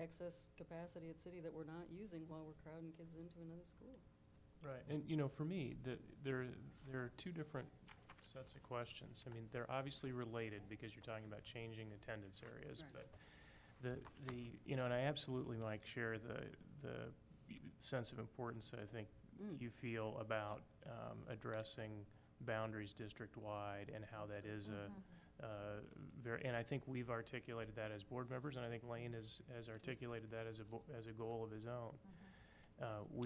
excess capacity at City that we're not using while we're crowding kids into another school. Right, and for me, there are two different sets of questions. I mean, they're obviously related because you're talking about changing attendance areas, Right. but and I absolutely, Mike, share the sense of importance that I think you feel about addressing boundaries district-wide and how that is and I think we've articulated that as board members, and I think Lane has articulated that as a goal of his own.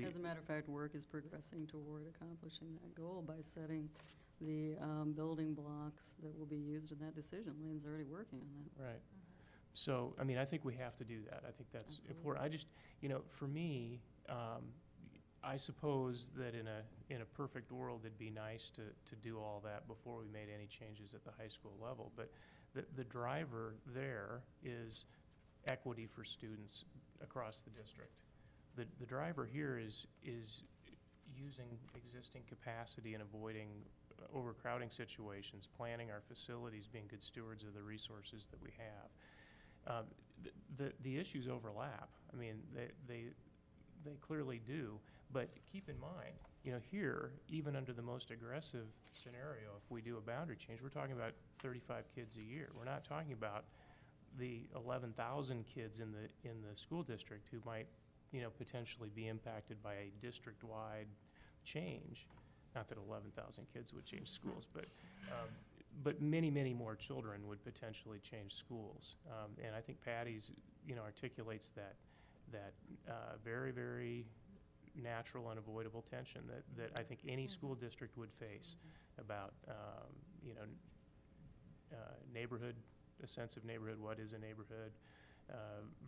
As a matter of fact, work is progressing toward accomplishing that goal by setting the building blocks that will be used in that decision. Lane's already working on that. Right. So, I mean, I think we have to do that. I think that's Absolutely. important. I just, for me, I suppose that in a perfect world, it'd be nice to do all that before we made any changes at the high school level. But the driver there is equity for students across the district. The driver here is using existing capacity and avoiding overcrowding situations, planning our facilities, being good stewards of the resources that we have. The issues overlap. I mean, they clearly do. But keep in mind, here, even under the most aggressive scenario, if we do a boundary change, we're talking about 35 kids a year. We're not talking about the 11,000 kids in the school district who might, potentially be impacted by a district-wide change. Not that 11,000 kids would change schools, but many, many more children would potentially change schools. And I think Patty's, articulates that very, very natural and avoidable tension that I think any school district would face about, neighborhood, a sense of neighborhood, what is a neighborhood,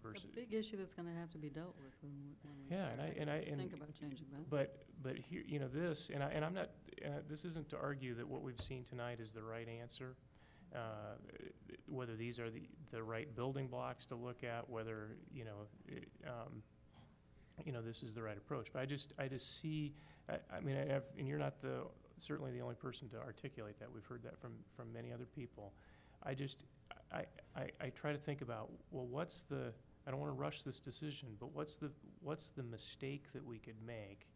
versus. It's a big issue that's going to have to be dealt with when we Yeah, start to think about changing that. But here, this, and I'm not, this isn't to argue that what we've seen tonight is the right answer, whether these are the right building blocks to look at, whether, this is the right approach. But I just see, and you're not certainly the only person to articulate that. We've heard that from many other people. I try to think about, well, I don't want to rush this decision, but what's the mistake that we could make?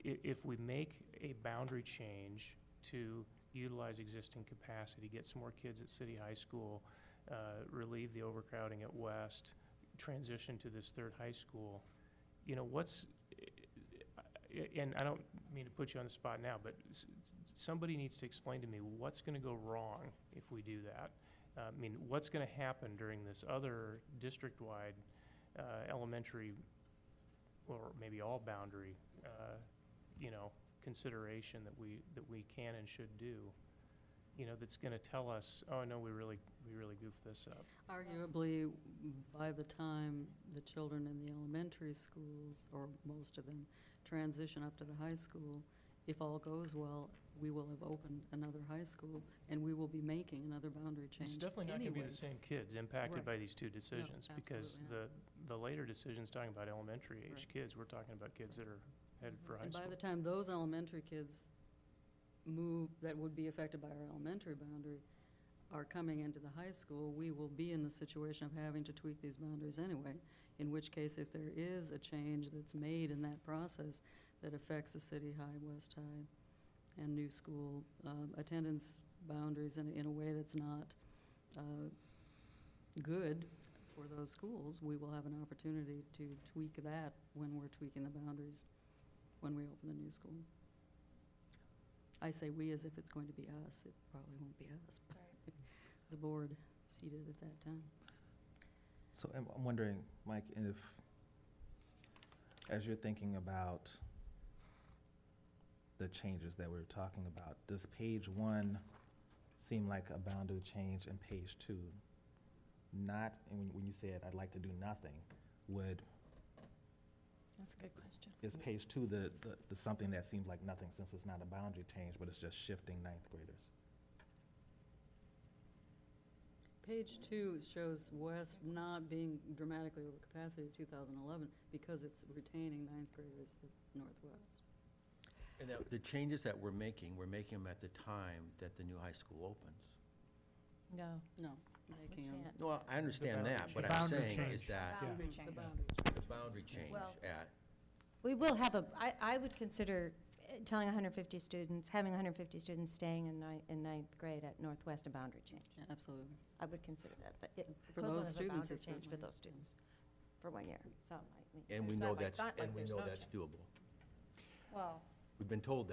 If we make a boundary change to utilize existing capacity, get some more kids at City High School, relieve the overcrowding at West, transition to this third high school, and I don't mean to put you on the spot now, but somebody needs to explain to me what's going to go wrong if we do that. What's going to happen during this other district-wide elementary, or maybe all boundary, consideration that we can and should do, that's going to tell us, oh no, we really goofed this up. Arguably, by the time the children in the elementary schools, or most of them, transition up to the high school, if all goes well, we will have opened another high school, and we will be making another boundary change. It's definitely not going to be the same kids impacted Right. by these two decisions, No, because absolutely the later decisions talking about elementary age Right. kids, we're talking about kids that are headed for high And school. by the time those elementary kids move, that would be affected by our elementary boundary, are coming into the high school, we will be in the situation of having to tweak these boundaries anyway, in which case, if there is a change that's made in that process that affects the City High, West High, and new school attendance boundaries in a way that's not good for those schools, we will have an opportunity to tweak that when we're tweaking the boundaries when we open the new school. I say we as if it's going to be us. It probably won't be us, but the board seated at that time. So I'm wondering, Mike, if, as you're thinking about the changes that we're talking about, does page 1 seem like a boundary change, and page 2 not? And when you said I'd like to do nothing, That's a good question. is page 2 the something that seems like nothing, since it's not a boundary change, but it's just shifting ninth graders? Page 2 shows West not being dramatically over capacity of 2011 because it's retaining ninth graders at Northwest. And the changes that we're making them at the time that the new high school opens. No. No, making them. can't. No, I understand boundary that, change. what The I'm boundary saying is change. that Boundary The change. boundary. the boundary change Well- at, We will have I would consider telling 150 students, having 150 students staying in ninth grade at Northwest a boundary change. Yeah, absolutely. I would consider that, the For equivalent those of a students, boundary it change for certainly those students for 1 year. So, I mean, and we it's know not like- that's, not like and we there's know no that's change. doable. Well, We've been told